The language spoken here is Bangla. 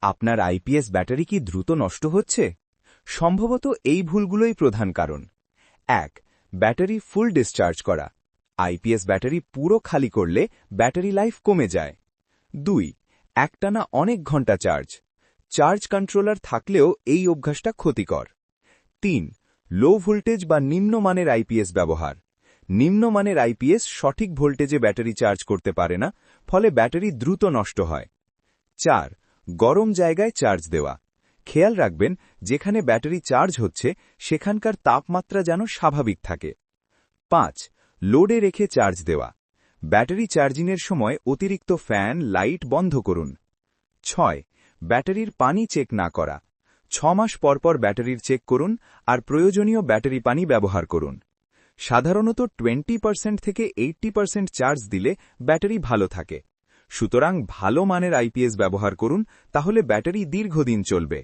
আপনার আইপিএস ব্যাটারি কি দ্রুত নষ্ট হচ্ছে? সম্ভবত এই ভুলগুলোই প্রধান কারণ। 1. ব্যাটারি ফুল ডিসচার্জ করা। আইপিএস ব্যাটারি পুরো খালি করলে ব্যাটারি লাইফ কমে যায়। 2. একটানা অনেক ঘন্টা চার্জ। চার্জ কন্ট্রোলার থাকলেও এই অভ্যাসটা ক্ষতিকর। 3. লো ভোল্টেজ বা নিম্নমানের আইপিএস ব্যবহার। নিম্নমানের আইপিএস সঠিক ভোল্টেজে ব্যাটারি চার্জ করতে পারে না, ফলে ব্যাটারি দ্রুত নষ্ট হয়। 4. গরম জায়গায় চার্জ দেওয়া। খেয়াল রাখবেন, যেখানে ব্যাটারি চার্জ হচ্ছে সেখানকার তাপমাত্রা যেন স্বাভাবিক থাকে। 5. লোডে রেখে চার্জ দেওয়া। ব্যাটারি চার্জিংয়ের সময় অতিরিক্ত ফ্যান, লাইট বন্ধ করুন। 6. ব্যাটারির পানি চেক না করা। 6 মাস পরপর ব্যাটারির চেক করুন আর প্রয়োজনীয় ব্যাটারি পানি ব্যবহার করুন। সাধারণত 20% থেকে 80% চার্জ দিলে ব্যাটারি ভালো থাকে। সুতরাং ভালো মানের আইপিএস ব্যবহার করুন, তাহলে ব্যাটারি দীর্ঘদিন চলবে।